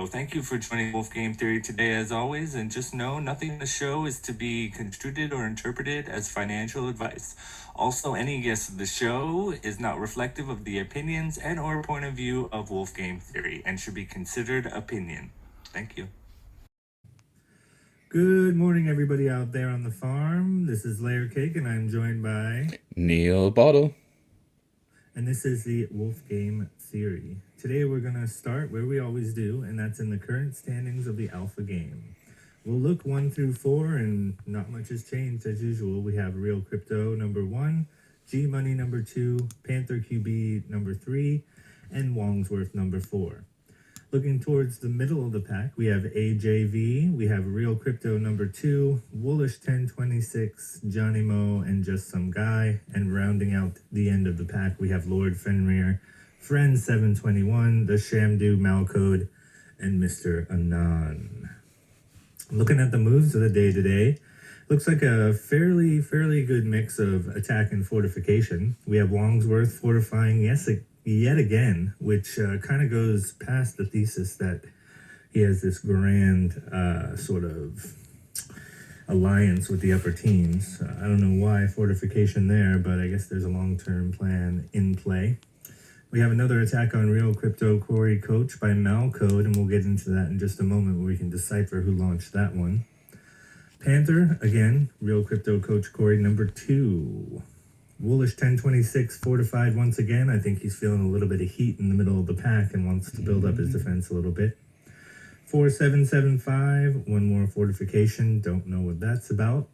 Well, thank you for joining Wolf Game Theory today, as always. And just know nothing in the show is to be construed or interpreted as financial advice. Also, any guest of the show is not reflective of the opinions and/or point of view of Wolf Game Theory and should be considered opinion. Thank you. Good morning, everybody out there on the farm. This is Layer Cake, and I'm joined by Neil Bottle. And this is the Wolf Game Theory. Today we're going to start where we always do, and that's in the current standings of the Alpha game. We'll look 1 through 4, and not much has changed as usual. We have Real Crypto number 1, G Money number 2, Panther QB number 3, and Wongsworth number 4. Looking towards the middle of the pack, we have AJV, we have Real Crypto number 2, Woolish 1026, Johnny Mo, and Just Some Guy. And rounding out the end of the pack, we have Lord Fenrir, Friend 721, The Shamdu Malcode, and Mr. Anon. Looking at the moves of the day today, looks like a fairly good mix of attack and fortification. We have Wongsworth fortifying yet again, which kind of goes past the thesis that he has this grand sort of alliance with the upper teams. I don't know why fortification there, but I guess there's a long-term plan in play. We have another attack on Real Crypto Corey Coach by Malcode, and we'll get into that in just a moment where we can decipher who launched that one. Panther, again, Real Crypto Coach Corey number 2. Woolish 1026 fortified once again. I think he's feeling a little bit of heat in the middle of the pack and wants to build up his defense a little bit. 4775, one more fortification. Don't know what that's about.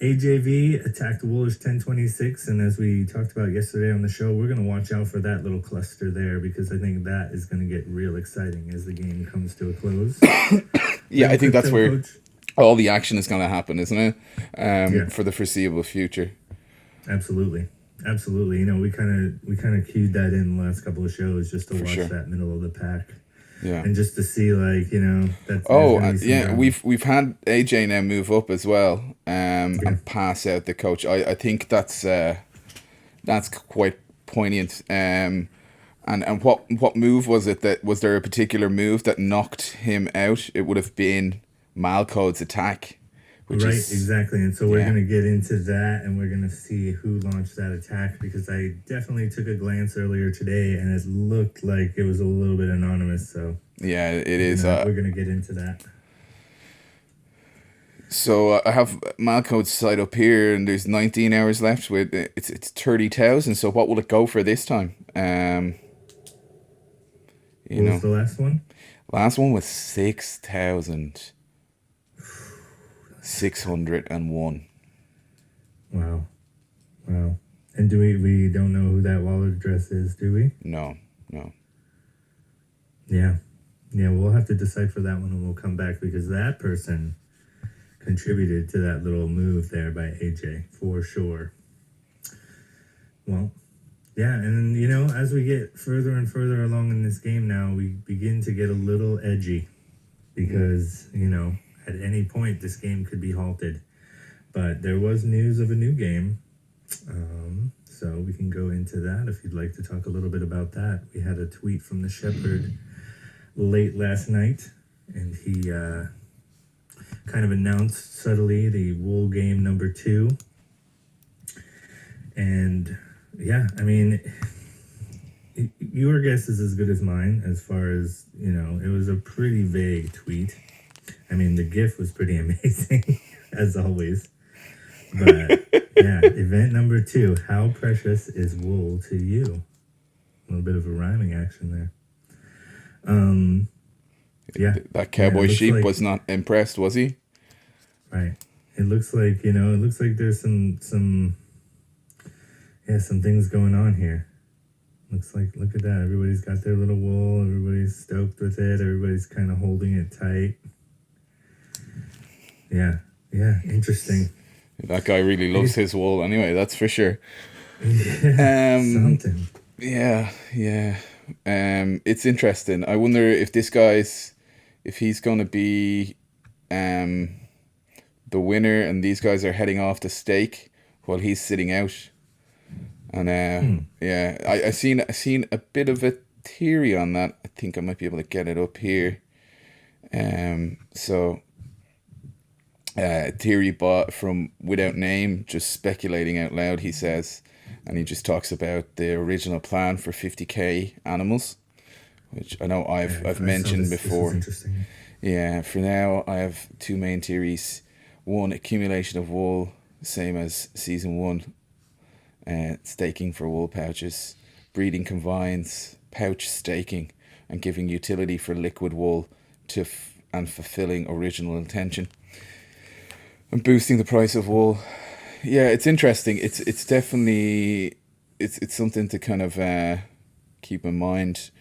AJV attacked Woolish 1026, and as we talked about yesterday on the show, we're going to watch out for that little cluster there because I think that is going to get real exciting as the game comes to a close. Yeah, I think that's where all the action is going to happen, isn't it? For the foreseeable future. Absolutely. You know, we kind of cued that in the last couple of shows just to watch that middle of the pack. Yeah. And just to see, like, you know, that's we've had AJ now move up as well, and pass out the coach. I think that's quite poignant. And what move was it? Was there a particular move that knocked him out? It would have been Malcode's attack. Exactly. And so we're going to get into that, and we're going to see who launched that attack, because I definitely took a glance earlier today and it looked like it was a little bit anonymous. So yeah, it is. We're going to get into that. So I have Malcode's side up here, and there's 19 hours left. With it's 30,000. So what will it go for this time? What was the last one? Last one was 6,000. 601. Wow. And do we don't know who that wallet address is, do we? No. Yeah, we'll have to decipher that one, and we'll come back, because that person contributed to that little move there by AJ, for sure. Well, yeah, and you know, as we get further and further along in this game now, we begin to get a little edgy, because, you know, at any point this game could be halted. But there was news of a new game, so we can go into that if you'd like to talk a little bit about that. We had a tweet from the Shepherd late last night, and he kind of announced subtly the Wool game number 2. And yeah, I mean, your guess is as good as mine as far as, you know, it was a pretty vague tweet. I mean, the GIF was pretty amazing, as always. But yeah, event number 2, how precious is wool to you? A little bit of a rhyming action there. That cowboy sheep was not impressed, was he? Right. It looks like, you know, there's some things going on here. Looks like, look at that. Everybody's got their little wool. Everybody's stoked with it. Everybody's kind of holding it tight. Yeah, interesting. That guy really loves his wool anyway, that's for sure. Something. Yeah. It's interesting. I wonder if if he's going to be the winner and these guys are heading off to stake while he's sitting out. And I seen a bit of a theory on that. I think I might be able to get it up here. So theory bot from Without Name, just speculating out loud, he says, and he just talks about the original plan for 50k animals, which I know I've I saw mentioned this. This was before. interesting. Yeah, for now I have two main theories. One, accumulation of wool, same as season one, staking for wool pouches, breeding combines pouch staking, and giving utility for liquid wool and fulfilling original intention, and boosting the price of wool. Yeah, it's interesting. It's definitely it's something to kind of keep in mind.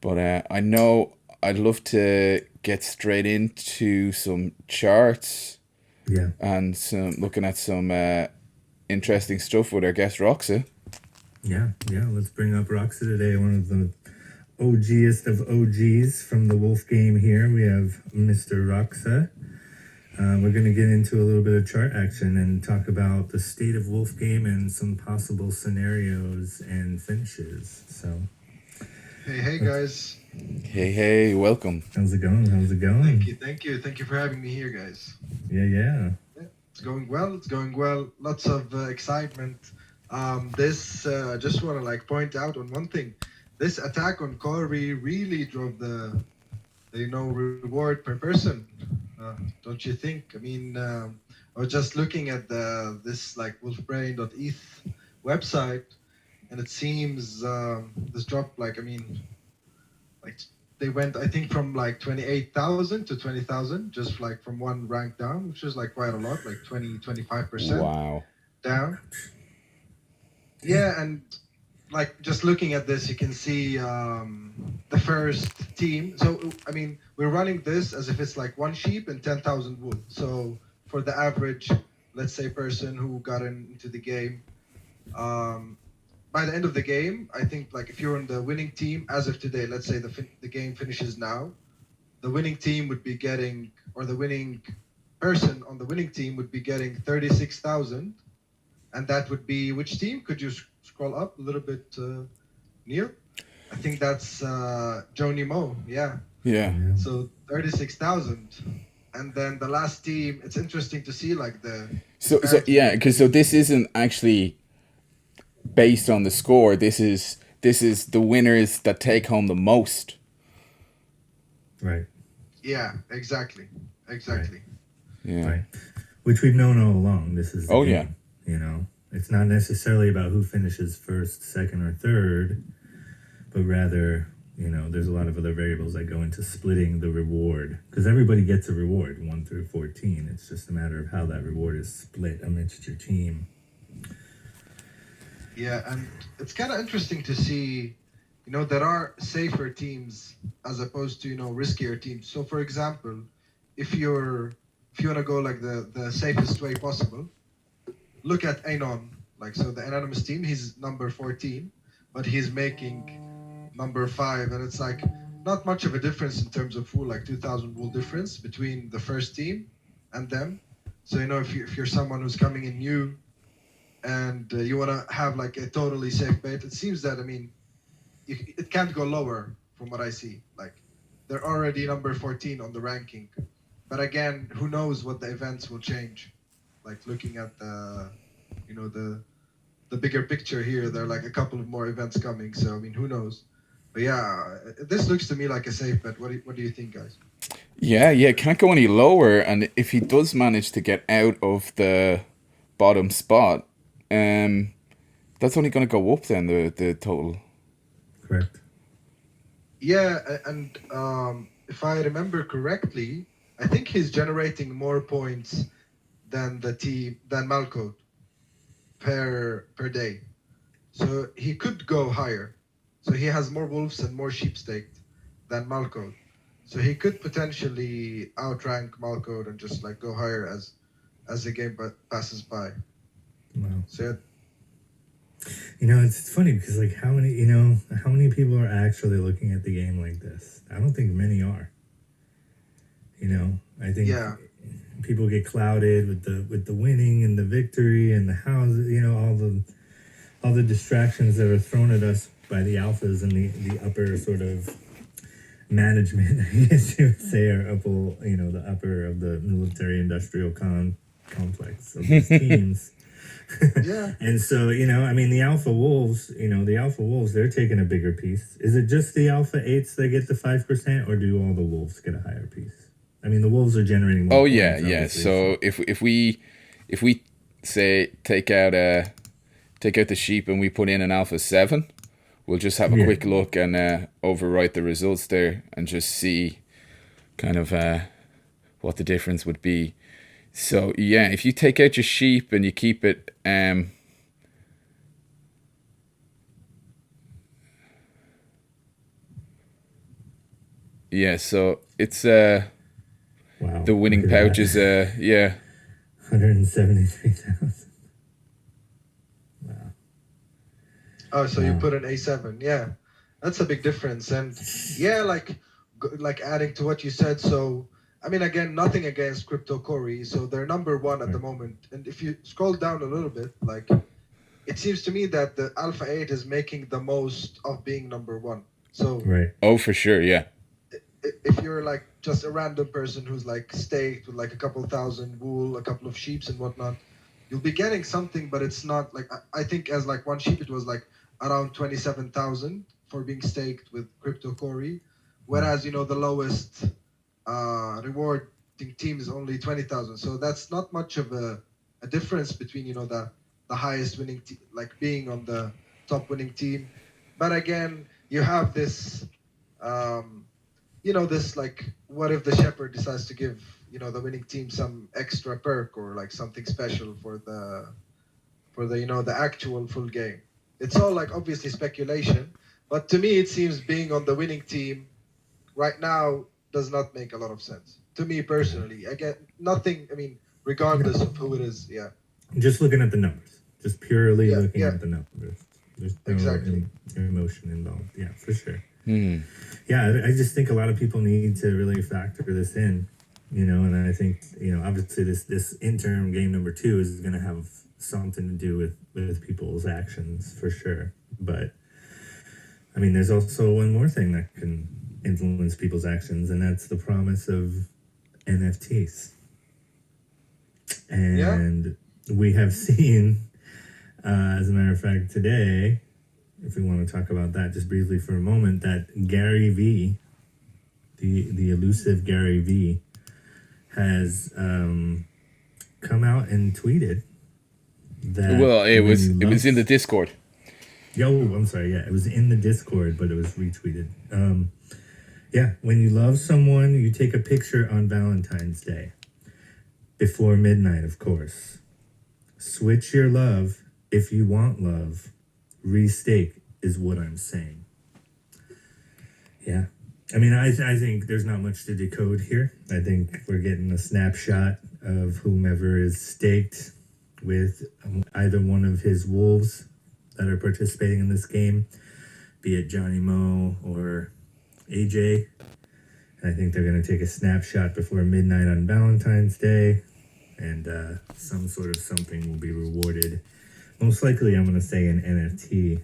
But I know I'd love to get straight into some charts Yeah. and some looking at some interesting stuff with our guest Roxa. Yeah. Let's bring up Roxa today, one of the OGest of OGs from the Wolf game here. We have Mr. Roxa. We're going to get into a little bit of chart action and talk about the state of Wolf game and some possible scenarios and finishes. So, Hey guys. Hey, welcome. how's it going? Thank you for having me here, guys. Yeah. It's going well. Lots of excitement. This just want to point out on one thing. This attack on Corey really drove the reward per person. Don't you think? I mean, I was just looking at this wolfbrain.eth website, and it seems this dropped they went, I think, from 28,000 to 20,000 just from one rank down, which is quite a lot, 25% Wow. down. Yeah, and just looking at this, you can see the first team. So I mean, we're running this as if it's one sheep and 10,000 wool. So for the average, let's say, person who got into the game, by the end of the game, I think if you're on the winning team as of today, let's say the game finishes now, the winning team would be getting, or the winning person on the winning team would be getting 36,000, and that would be which team? Could you scroll up a little bit, Neil? I think that's Joni Mo. Yeah. So 36,000, and then the last team. It's interesting to see So this isn't actually based on the score. This is the winners that take home the most. Right. Yeah, exactly. Right. Yeah. Right. Which we've known all along. This is the game. Yeah. It's not necessarily about who finishes first, second, or third, but rather, there's a lot of other variables that go into splitting the reward, because everybody gets a reward 1 through 14. It's just a matter of how that reward is split amidst your team. Yeah, and it's kind of interesting to see, there are safer teams as opposed to, riskier teams. So, for example, if you want to go the safest way possible, look at Anon. So the anonymous team, he's number 14, but he's making number 5, and it's not much of a difference in terms of wool, 2,000 wool difference between the first team and them. So, if you're someone who's coming in new, and you want to have a totally safe bet, it seems that, it can't go lower from what I see. They're already number 14 on the ranking, but again, who knows what the events will change. Looking at the bigger picture here, there are a couple of more events coming, so who knows. But yeah, this looks to me like a safe bet. What do you think, guys? Yeah, can't go any lower, and if he does manage to get out of the bottom spot, that's only going to go up then, the total. Correct. Yeah, and if I remember correctly, I think he's generating more points than Malcode per day. So he could go higher. So he has more wolves and more sheep staked than Malcode. So he could potentially outrank Malcode and just go higher as the game passes by. Wow. So it's funny because how many people are actually looking at the game like this? I don't think many are. I think people get clouded with the winning and the victory and the houses, all the distractions that are thrown at us by the alphas and the upper sort of management, I guess you would say, are the upper of the military-industrial complex of these teams. Yeah. And so, I mean, the Alpha Wolves, they're taking a bigger piece. Is it just the Alpha 8s that get the 5%, or do all the Wolves get a higher piece? I mean, the Wolves are generating more Oh points, yeah, yeah. obviously. So if we say take out the sheep and we put in an Alpha 7, we'll just have a Yeah. quick look and overwrite the results there and just see kind of what the difference would be. So yeah, if you take out your sheep and you keep it yeah, so it's Wow. the winning look at pouch is that. yeah. 173,000. Wow. Oh, so you Wow. put an A7. Yeah, that's a big difference. And yeah, like adding to what you said. So I mean, again, nothing against Crypto Corey. So they're number one at the moment. And if you scroll down a little bit, like it seems to me that the Alpha 8 is making the most of being number one. So Right. Oh, for sure, yeah. if you're like just a random person who's like staked with like a couple thousand wool, a couple of sheeps and whatnot, you'll be getting something, but it's not like I think as like one sheep it was like around 27,000 for being staked with Crypto Corey, whereas the lowest rewarding team is only 20,000. So that's not much of a difference between the highest winning like being on the top winning team. But again, you have this this like what if the shepherd decides to give the winning team some extra perk or like something special for the the actual full game. It's all like obviously speculation, but to me it seems being on the winning team right now does not make a lot of sense to me personally. Again, nothing, I mean, regardless of who it is. Yeah. Just looking at the numbers. Just purely Yeah, looking yeah. at the numbers. There's no Exactly. emotion involved. Yeah, for sure. Hmm. Yeah, I just think a lot of people need to really factor this in, and I think, obviously this interim game number 2 is going to have something to do with people's actions for sure. But I mean, there's also one more thing that can influence people's actions, and that's the promise of NFTs. And we have seen, as a matter of fact, today, if we want to talk about that just briefly for a moment, that Gary V, the elusive Gary V, has come out and tweeted that. Well, it was in the Discord. I'm sorry. Yeah, it was in the Discord, but it was retweeted. Yeah, when you love someone, you take a picture on Valentine's Day. Before midnight, of course. Switch your love if you want love. Restake is what I'm saying. Yeah. I mean, I think there's not much to decode here. I think we're getting a snapshot of whomever is staked with either one of his wolves that are participating in this game, be it Johnny Mo or AJ. And I think they're going to take a snapshot before midnight on Valentine's Day, and some sort of something will be rewarded. Most likely, I'm going to say an NFT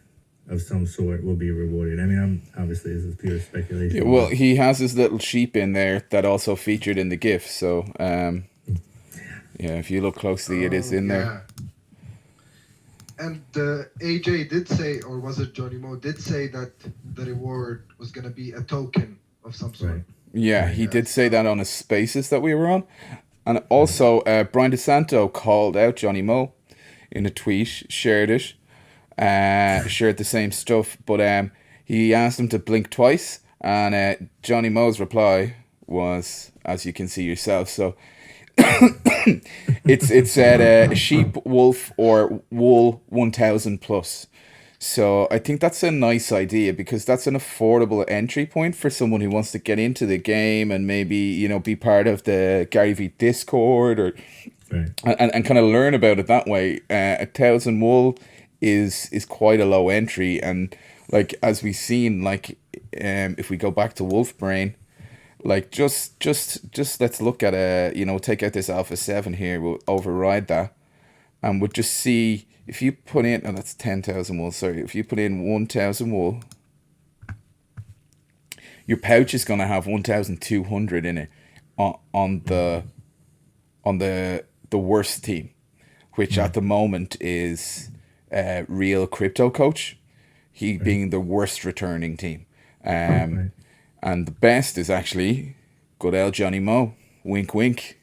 of some sort will be rewarded. I mean, obviously this is pure speculation. Yeah, well, he has his little sheep in there that also featured in the GIF. So, yeah, if you look closely, it is in there. And AJ did say, or was it Johnny Mo, did say that the reward was going to be a token of some sort. Right. Yeah, he did say that on a Spaces that we were on. And also, Brian DeSanto called out Johnny Mo in a tweet, shared it, shared the same stuff, but he asked him to blink twice, and Johnny Mo's reply was, as you can see yourself, so it said sheep, wolf, or wool 1000 plus. So I think that's a nice idea because that's an affordable entry point for someone who wants to get into the game and maybe, be part of the Gary V Discord or Right. and kind of learn about it that way. 1,000 wool is quite a low entry, and like as we've seen, like if we go back to Wolf Brain, like just let's look at take out this Alpha 7 here. We'll override that, and we'll just see if you put in, oh, that's 10,000 wool. Sorry, if you put in 1,000 wool, your pouch is going to have 1,200 in it on the worst team, which at the moment is Real Crypto Coach. He being the worst returning team. Right. And the best is actually good old Johnny Moe. Wink, wink.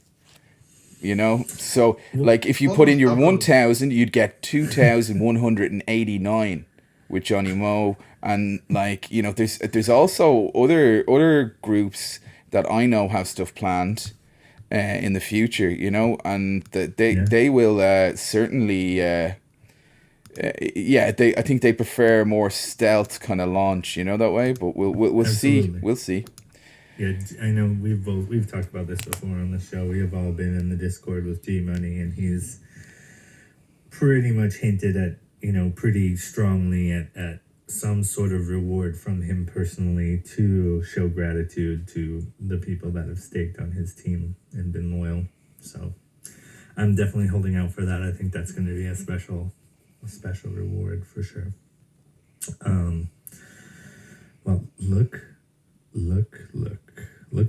You know, so like if you put in Almost your double. 1,000, you'd get 2,189 with Johnny Moe, and like you know, there's also other groups that I know have stuff planned in the future. You know, and they will certainly. Yeah, I think they prefer more stealth kind of launch, you know, that way. But we'll see. Absolutely. We'll see. Yeah, I know we've talked about this before on the show. We have all been in the Discord with G Money, and he's pretty much hinted at, pretty strongly at some sort of reward from him personally to show gratitude to the people that have staked on his team and been loyal. So I'm definitely holding out for that. I think that's going to be a special reward for sure. Well, look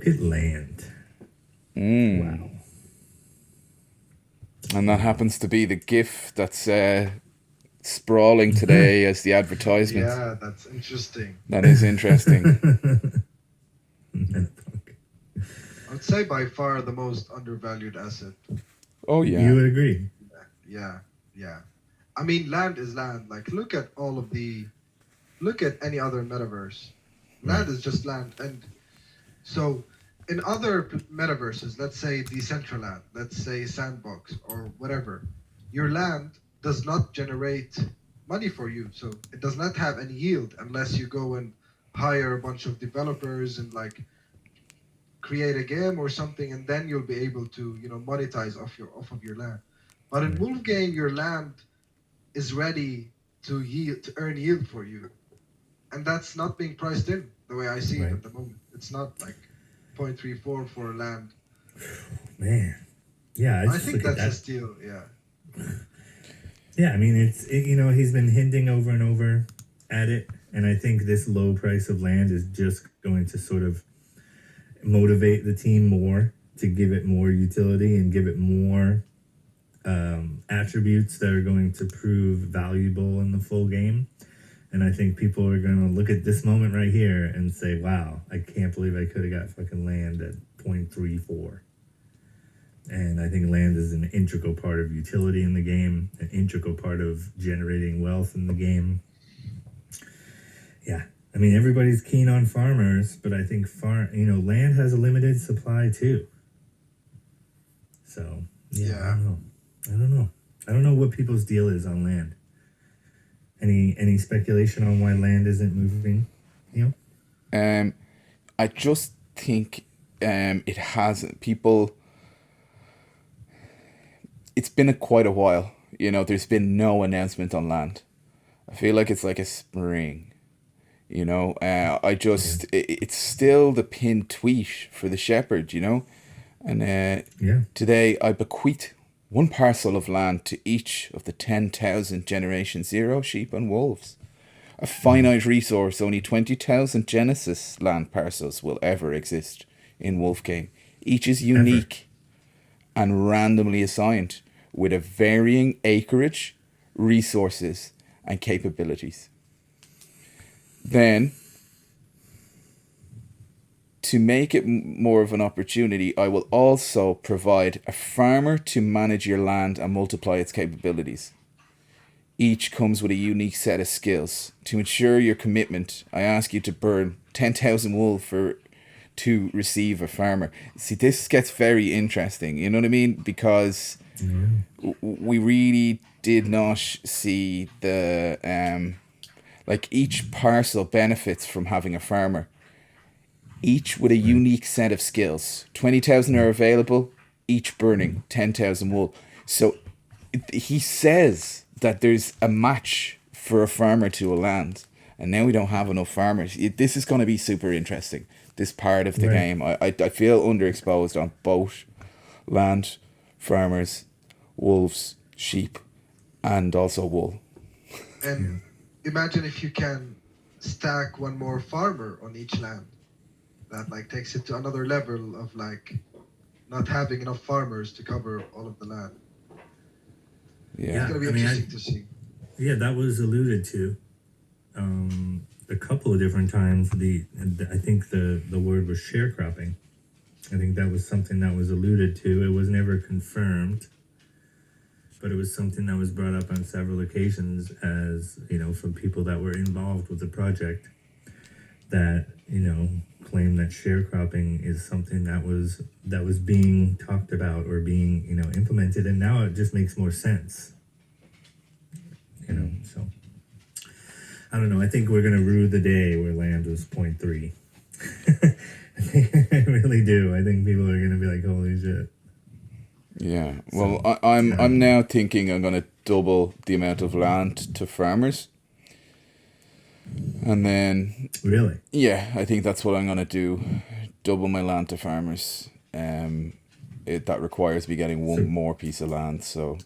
at land. Wow. And that happens to be the GIF that's sprawling today as the advertisement. Yeah, that's interesting. That is interesting. I would say by far the most undervalued asset. Oh yeah. You would agree. Yeah. I mean, land is land. Like, look at any other metaverse. Land is just land. And so in other metaverses, let's say Decentraland, let's say Sandbox or whatever, your land does not generate money for you. So it does not have any yield unless you go and hire a bunch of developers and like create a game or something, and then you'll be able to, monetize off of your land. But in Wolf Game, your land is ready to earn yield for you. And that's not being priced in the way I see it at the moment. It's not like 0.34 for land. Man. Yeah, I think that's a steal, yeah. Yeah, I mean, he's been hinting over and over at it, and I think this low price of land is just going to sort of motivate the team more to give it more utility and give it more attributes that are going to prove valuable in the full game. And I think people are going to look at this moment right here and say, wow, I can't believe I could have got fucking land at 0.34. And I think land is an integral part of utility in the game, an integral part of generating wealth in the game. Yeah. I mean, everybody's keen on farmers, but I think land has a limited supply too. So, yeah. I don't know. I don't know what people's deal is on land. Any speculation on why land isn't moving? I just think it hasn't. People, it's been quite a while. There's been no announcement on land. I feel like it's like a spring. It's still the pinned tweet for the shepherd. And today I bequeath 1 parcel of land to each of the 10,000 Generation Zero sheep and wolves. A finite resource, only 20,000 Genesis land parcels will ever exist in Wolf Game. Each is unique and randomly assigned with a varying acreage, resources, and capabilities. Then, to make it more of an opportunity, I will also provide a farmer to manage your land and multiply its capabilities. Each comes with a unique set of skills. To ensure your commitment, I ask you to burn 10,000 wool to receive a farmer. See, this gets very interesting, you know what I mean? Because we really did not see the... each parcel benefits from having a farmer. Each with a unique set of skills. 20,000 are available, each burning 10,000 wool. So he says that there's a match for a farmer to a land, and now we don't have enough farmers. This is going to be super interesting, this part of the game. I feel underexposed on both land, farmers, wolves, sheep, and also wool. And imagine if you can stack one more farmer on each land. that like takes it to another level of like not having enough farmers to cover all of the land. It's Yeah. gonna be I mean, interesting to see. yeah, that was alluded to a couple of different times. I think the word was sharecropping. I think that was something that was alluded to. It was never confirmed, but it was something that was brought up on several occasions, as you know, from people that were involved with the project, that claim that sharecropping is something that was being talked about or being implemented, and now it just makes more sense. So I don't know. I think we're gonna rue the day where land was 0.3. I really do. I think people are gonna be like, "Holy shit!" Yeah. Well, I'm now thinking I'm gonna double the amount of land to farmers, and then Really? yeah, I think that's what I'm gonna do. Double my land to farmers. That requires me getting one So- more piece of land. So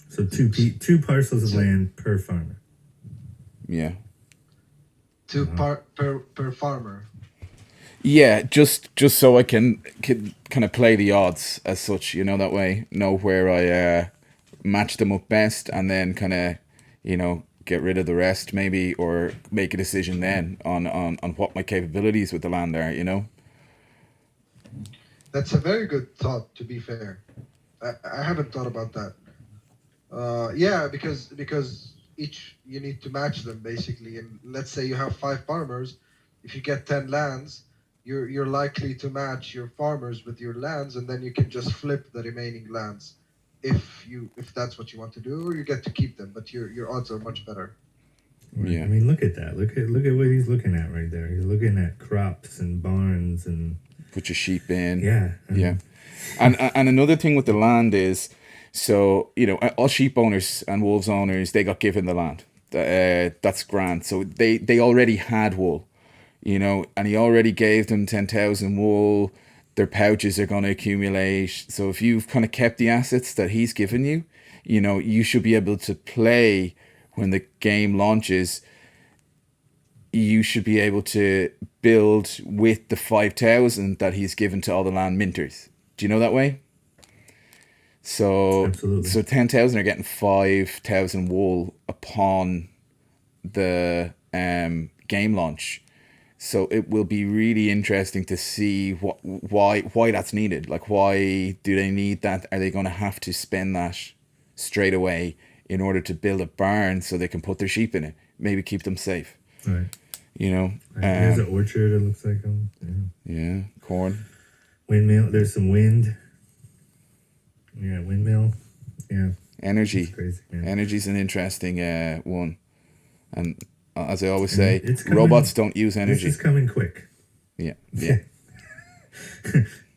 So two parcels of land per farmer. yeah. Per farmer. Yeah, just so I can kind of play the odds as such, that way, know where I match them up best, and then kind of, get rid of the rest maybe, or make a decision then on what my capabilities with the land are. That's a very good thought. To be fair, I haven't thought about that. Yeah, because each you need to match them basically, and let's say you have 5 farmers, if you get 10 lands, you're likely to match your farmers with your lands, and then you can just flip the remaining lands, if that's what you want to do, or you get to keep them, but your odds are much better. Right. Yeah. I mean, look at that. Look at what he's looking at right there. He's looking at crops and barns and Put your sheep in. yeah. Yeah. And another thing with the land is, so, all sheep owners and wolves owners, they got given the land. That's grand. So they already had wool, and he already gave them 10,000 wool. Their pouches are going to accumulate. So if you've kind of kept the assets that he's given you, you should be able to play when the game launches. You should be able to build with the 5,000 that he's given to all the land minters. Do you know that way? So Absolutely. so 10,000 are getting 5,000 wool upon the game launch. So it will be really interesting to see why that's needed. Like, why do they need that? Are they going to have to spend that straight away in order to build a barn so they can put their sheep in it? Maybe keep them safe. Right. There's an orchard. It looks like Yeah, corn. Windmill. There's some wind. Yeah, windmill. Yeah. Energy. It's crazy. Yeah. Energy's an interesting one. And as I always say, it's coming- robots don't use This energy. is coming quick. Yeah. Yeah.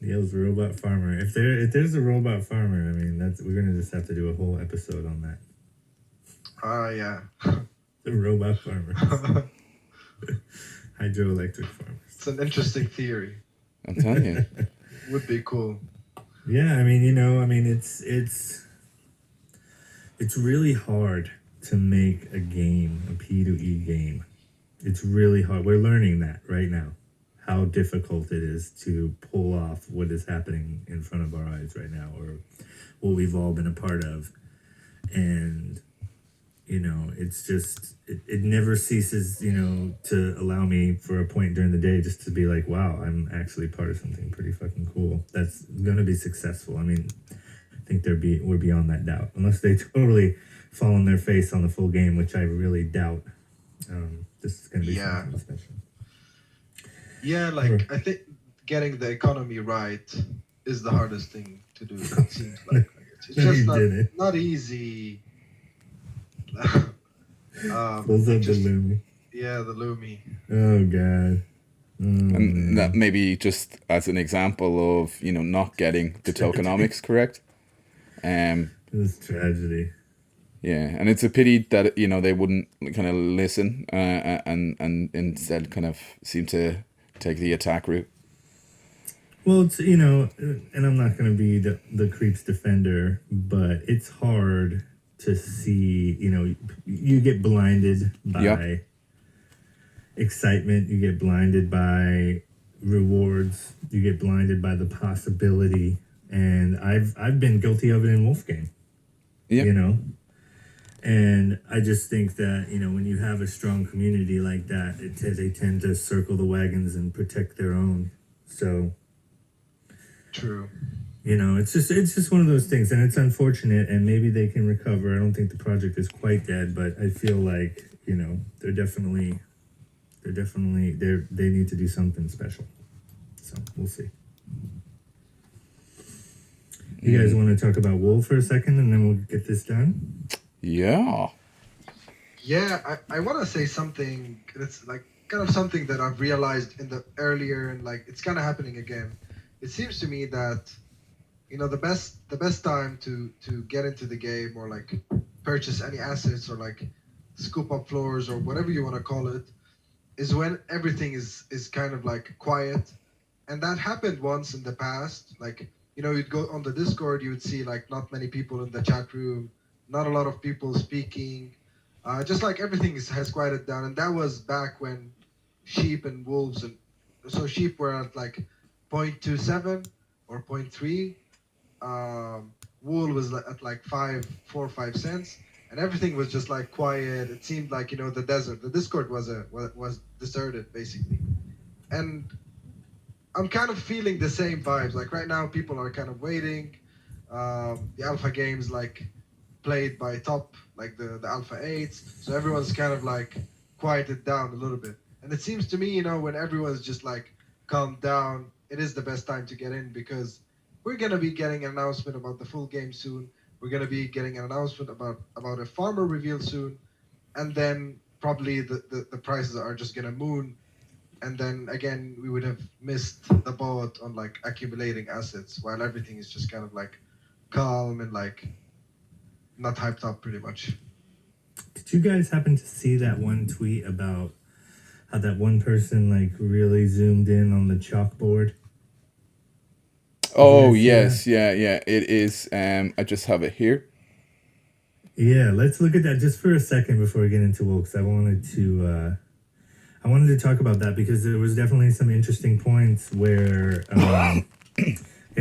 Neil's robot farmer. If there's a robot farmer, I mean, we're gonna just have to do a whole episode on that. Yeah. The robot farmer. Hydroelectric farmers. It's an interesting theory. I'm telling you. Would be cool. Yeah, I mean, it's really hard to make a game, a P2E game. It's really hard. We're learning that right now, how difficult it is to pull off what is happening in front of our eyes right now, or what we've all been a part of. And, it's just, it never ceases, to allow me for a point during the day just to be like, wow, I'm actually part of something pretty fucking cool. That's going to be successful. I mean, I think we're beyond that doubt. Unless they totally fall on their face on the full game, which I really doubt. This is going to be something special. Yeah, like I think getting the economy right is the hardest thing to do. It seems like it's No, just you didn't. not easy. Pulls up the Lumi. Yeah, the Lumi. Oh god. And that maybe just as an example of, not getting the tokenomics correct. This is tragedy. Yeah, and it's a pity that they wouldn't kind of listen and instead kind of seem to take the attack route. Well, it's and I'm not going to be the creeps defender, but it's hard to see. You get blinded by excitement, you get blinded by rewards, you get blinded by the possibility. And I've been guilty of it in Wolf Game, Yeah. you know. And I just think that, you know, when you have a strong community like that, they tend to circle the wagons and protect their own. So, True. you know, it's just one of those things, and it's unfortunate. And maybe they can recover. I don't think the project is quite dead, but I feel like, you know, they need to do something special. So we'll see. You guys want to talk about Wool for a second, and then we'll get this done? Yeah. Yeah, I want to say something. It's like kind of something that I've realized in the earlier, and like it's kind of happening again. It seems to me that, you know, the best time to get into the game, or like purchase any assets, or like scoop up floors, or whatever you want to call it, is when everything is kind of like quiet. And that happened once in the past. Like, you know, you'd go on the Discord, you would see like not many people in the chat room, not a lot of people speaking, just like everything has quieted down. And that was back when sheep and wolves, and so sheep were at like 0.27 or zero point 0.3. Wool was at like 4 or 5 cents, and everything was just like quiet. It seemed like, you know, the desert. The Discord was deserted basically, and I'm kind of feeling the same vibes. Like right now, people are kind of waiting. The alpha games like played by top, like the alpha eights, so everyone's kind of like quieted down a little bit. And it seems to me, you know, when everyone's just like calmed down, it is the best time to get in, because we're gonna be getting an announcement about the full game soon. We're gonna be getting an announcement about a farmer reveal soon, and then probably the prices are just gonna moon, and then again we would have missed the boat on like accumulating assets, while everything is just kind of like calm and like not hyped up pretty much. Did you guys happen to see that one tweet about how that one person like really zoomed in on the chalkboard? Oh, guys see yes. that? Yeah. It is. I just have it here. Yeah, let's look at that just for a second before we get into Wool, because I wanted to talk about that, because there was definitely some interesting points where yeah,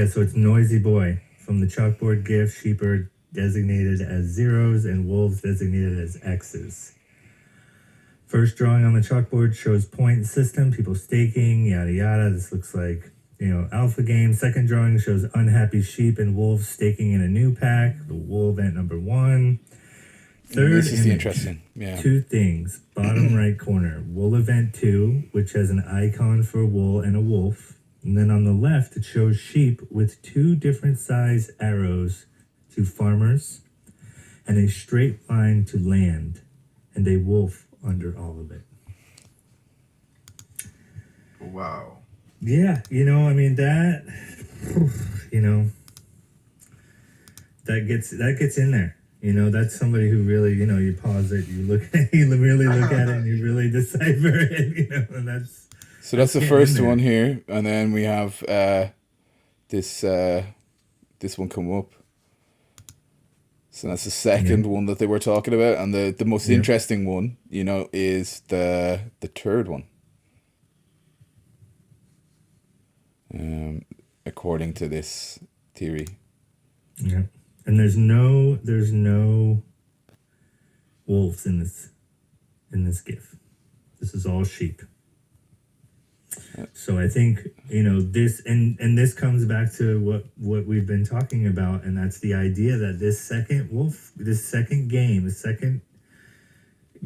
so it's Noisy Boy from the chalkboard GIF. Sheep are designated as zeros and wolves designated as X's. First drawing on the chalkboard shows point system, people staking, yada yada. This looks like, you know, alpha game. Second drawing shows unhappy sheep and wolves staking in a new pack, the wool event number 1. Third This is image, the interesting. Yeah. 2 things. Bottom right corner, wool event 2, which has an icon for wool and a wolf. And then on the left, it shows sheep with 2 different size arrows to farmers, and a straight line to land, and a wolf under all of it. Wow. Yeah, you know, I mean that, you know, that gets in there. You know, that's somebody who really, you know, you pause it, you look at, you really look at it, and you really decipher it. You know, and that's the getting first in there. one here, and then we have this one come up. So that's the second one that they were talking about, and the most interesting one, you know, is the third one. According to this theory. Yeah, and there's no wolves in this GIF. This is all sheep. So I think, you know, this and this comes back to what we've been talking about, and that's the idea that the second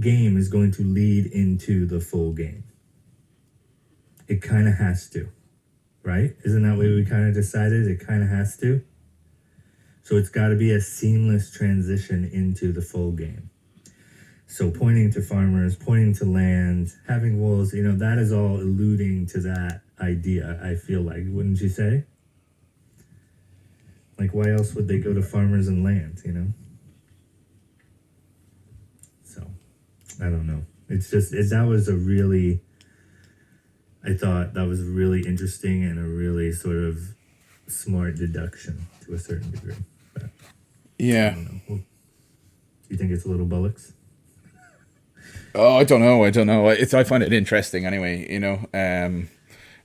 game is going to lead into the full game. It kind of has to, right? Isn't that what we kind of decided? It kind of has to. So it's got to be a seamless transition into the full game. So pointing to farmers, pointing to land, having wolves, you know, that is all alluding to that idea, I feel like. Wouldn't you say? Like, why else would they go to farmers and land, you know? So, I don't know. It's just, I thought that was really interesting and a really sort of smart deduction to a certain degree. But I Yeah. don't know. Well, do you think it's a little bullocks? Oh, I don't know. I don't know. I find it interesting anyway.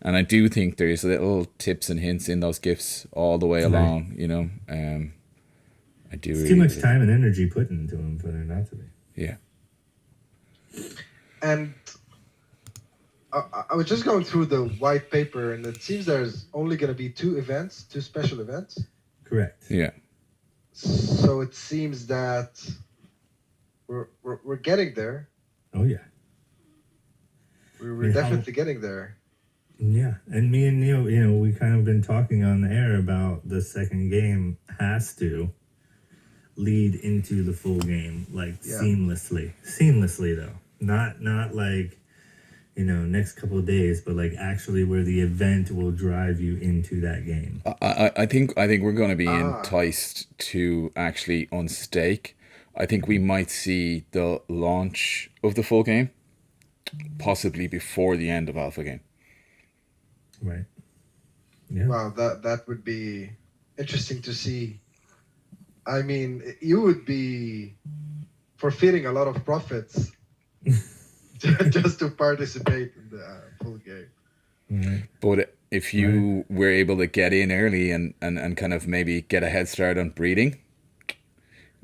And I do think there's little tips and hints in those gifts all the way Right. along. I do It's too really much believe. time and energy put into them for there not to be. Yeah. And I was just going through the white paper, and it seems there's only going to be two special events. Correct. Yeah. So it seems that we're getting there. Oh yeah. We're Yeah, definitely getting there. Yeah, and me and Neil, we kind of been talking on the air about the second game has to lead into the full game, like Yeah. seamlessly though, not like next couple of days, but like actually where the event will drive you into that game. I think we're going to be enticed to actually unstake. I think we might see the launch of the full game possibly before the end of alpha game. Right. Yeah. Wow, that would be interesting to see. I mean, you would be forfeiting a lot of profits just to participate in the full game. Right. But if you were able to get in early and kind of maybe get a head start on breeding,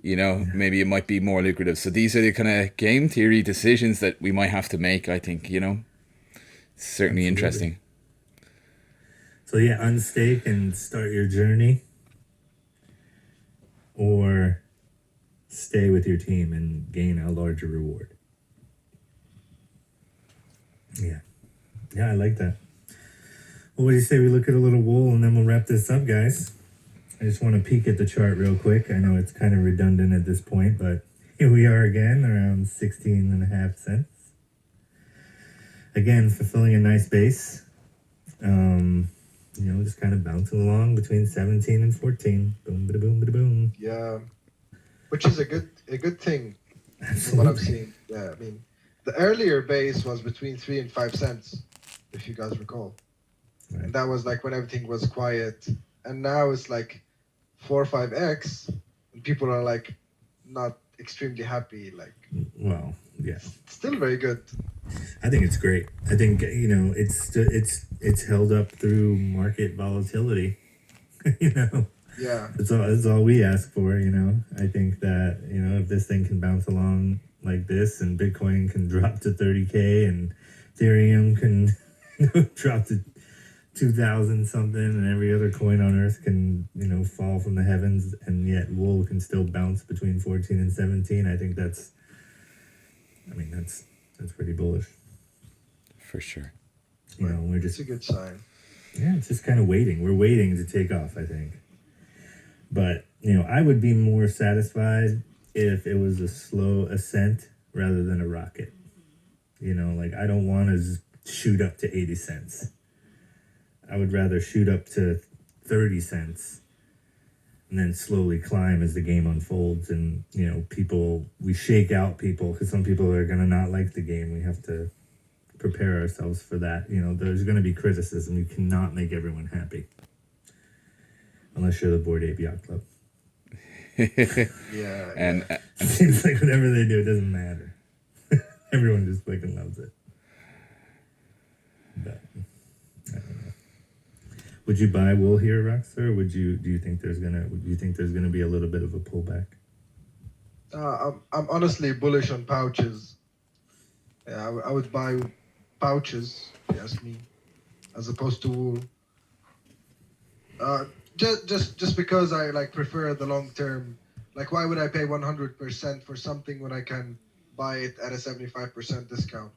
maybe it might be more lucrative. So these are the kind of game theory decisions that we might have to make, I think, Certainly interesting. So yeah, unstake and start your journey, or stay with your team and gain a larger reward. Yeah. Yeah, I like that. Well, what do you say we look at a little wool and then we'll wrap this up, guys? I just want to peek at the chart real quick. I know it's kind of redundant at this point, but here we are again, around 16.5 cents. Again, fulfilling a nice base. Just kind of bouncing along between 17 and 14. Boom, bada boom, bada boom. Yeah, which is a good thing. Absolutely. From what I've seen. Yeah, I mean, the earlier base was between 3 and 5 cents, if you guys recall. Right. And that was like when everything was quiet. And now it's like 4 or 5x, and people are like not extremely happy. Like, well, yeah, still very good. I think it's great. I think it's held up through market volatility. Yeah. That's all we ask for. I think that if this thing can bounce along like this, and Bitcoin can drop to 30K, and Ethereum can drop to 2,000 something, and every other coin on earth can fall from the heavens, and yet wool can still bounce between 14 and 17. I think that's pretty bullish. For sure. We're It's just a good sign. Yeah, it's just kind of waiting. We're waiting to take off, I think. But, I would be more satisfied if it was a slow ascent rather than a rocket. I don't want to shoot up to 80 cents. I would rather shoot up to 30 cents and then slowly climb as the game unfolds. And, we shake out people, because some people are going to not like the game. We have to prepare ourselves for that. There's going to be criticism. You cannot make everyone happy. Unless you're the Bored Ape Yacht Club. Yeah. And It seems like whatever they do, it doesn't matter. Everyone just fucking loves it. But, I don't know. Would you buy wool here, Rockstar? Or do you think there's gonna be a little bit of a pullback? I'm honestly bullish on pouches. Yeah, I would buy pouches, if you ask me, as opposed to wool. Just because I prefer the long term. Like, why would I pay 100% for something when I can buy it at a 75% discount?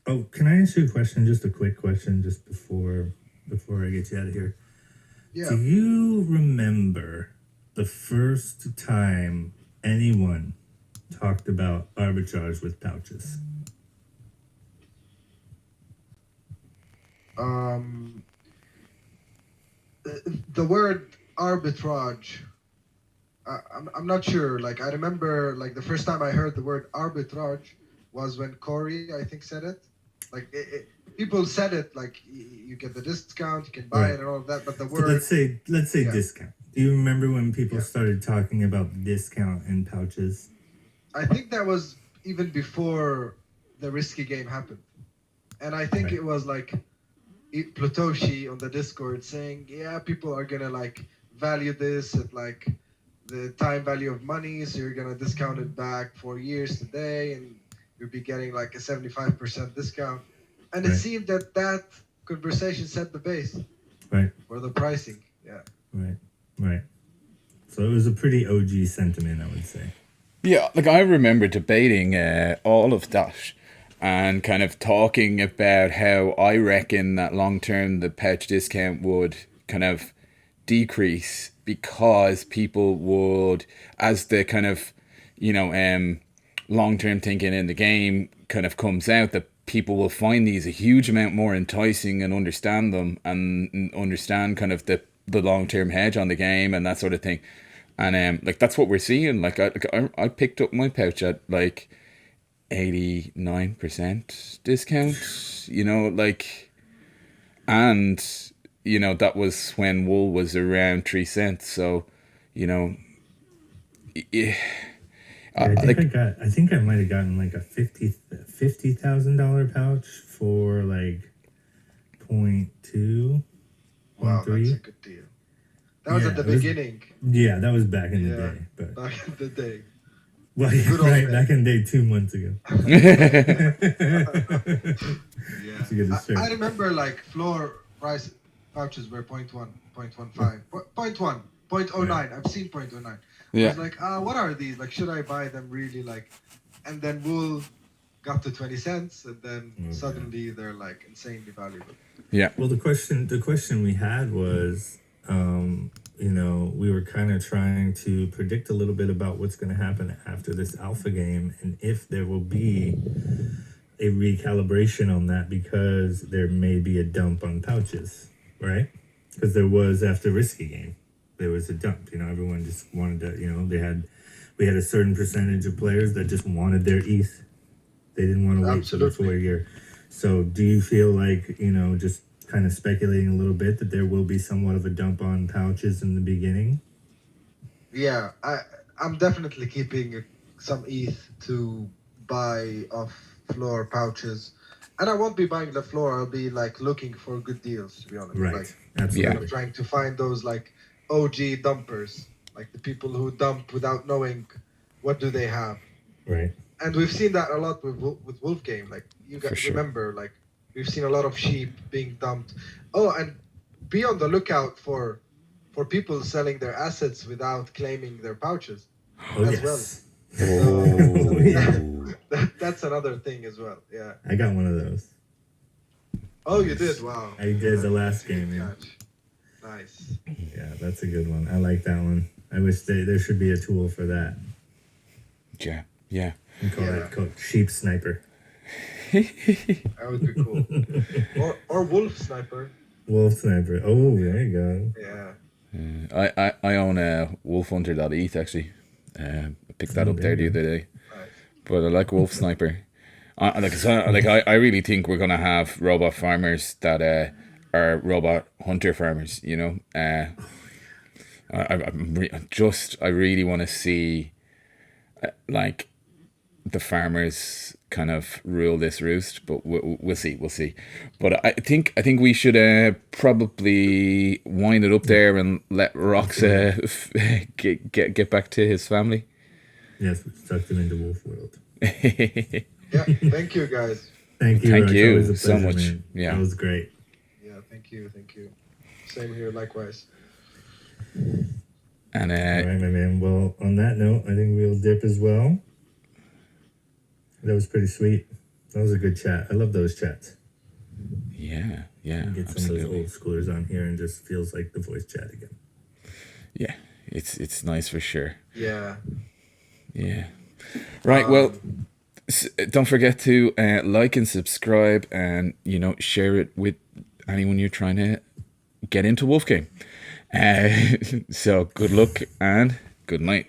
Oh, can I ask you a question? Just a quick question, just before I get you out of here. Yeah. Do you remember the first time anyone talked about arbitrage with pouches? The word arbitrage, I'm not sure. Like, I remember, the first time I heard the word arbitrage was when Corey, I think, said it. Like, people said it, like, you get the discount, you can buy it and all of that, but the word... let's say discount. Do you remember when people started talking about discount in pouches? I think that was even before the risky game happened. And I think Right. it was like Plutoshi on the Discord saying, yeah, people are gonna like value this at like the time value of money, so you're gonna discount it back 4 years today, and you'll be getting like a 75% discount. And it Right. seemed that that conversation set the base Right. for the pricing. Yeah. Right. Right. So it was a pretty OG sentiment, I would say. Yeah, like I remember debating all of that and kind of talking about how I reckon that long term the pouch discount would kind of decrease because people would, as the kind of, long term thinking in the game kind of comes out, that people will find these a huge amount more enticing and understand them and understand kind of the long term hedge on the game and that sort of thing. And like that's what we're seeing. Like I picked up my pouch at like 89% discount, like, and that was when wool was around 3 cents. So, yeah, Yeah, I think I might have gotten like a $50,000 pouch for like 0.2, Wow, 0.3. that's a good deal. That was Yeah, at the it was- beginning. Yeah, that was back in the Yeah. day. But Back in the day. well, yeah, Good old right, days. back in the day, 2 months ago. Yeah. To get a shirt. I remember like floor price pouches were 0.1, 0.15, 0.1, 0.09. I've seen 0.09. I yeah, was like, what are these? Like, should I buy them really? Like, and then wool got to 20 cents, and then Okay. suddenly they're like insanely valuable. yeah, Well, the question we had was, we were kind of trying to predict a little bit about what's going to happen after this alpha game, and if there will be a recalibration on that because there may be a dump on pouches, right? Because there was after risky game, there was a dump. Everyone just wanted to. We had a certain percentage of players that just wanted their ETH. They didn't want to wait for the Absolutely. 4 year. So do you feel like, just kind of speculating a little bit that there will be somewhat of a dump on pouches in the beginning? Yeah, I'm definitely keeping some ETH to buy off floor pouches, and I won't be buying the floor. I'll be like looking for good deals, to be honest. Right. Like Absolutely. trying to find those like OG dumpers, like the people who dump without knowing what do they have. Right. And we've seen that a lot with Wolf Game. Like you For guys sure. remember, like we've seen a lot of sheep being dumped. Oh, and be on the lookout for people selling their assets without claiming their pouches Oh, as yes. Oh, yeah. That's another thing as well. Yeah. I got one of those. Oh, you did. Wow. I did the last game, yeah. Catch. Nice. Yeah, that's a good one. I like that one. I wish there should be a tool for that. yeah, yeah. You call Yeah. that called sheep sniper. That would be cool. or wolf sniper. Wolf sniper. Oh, there you go. Yeah. I own wolfhunter.eth actually. I picked that up there the other day. Nice. But I like Wolf Sniper. I really think we're gonna have robot farmers that are robot hunter farmers. I really want to see like the farmers kind of rule this roost, but we'll see. But I think we should probably wind it up there and let Rox get back to his family. Yes, we sucked him into Wolf World. Yeah. Thank you, guys. Thank you. Thank Raj. you Always a so pleasure, much. man. Yeah. That was great. Yeah. Thank you. Same here. Likewise. And All right, my man. Well, on that note, I think we'll dip as well. That was pretty sweet. That was a good chat. I love those chats. yeah, Get some of those old schoolers on here and just feels like the voice chat again. Yeah, it's nice for sure. Yeah. Yeah. Right. Well, don't forget to like and subscribe, and share it with anyone you're trying to get into Wolf Game. So good luck and good night.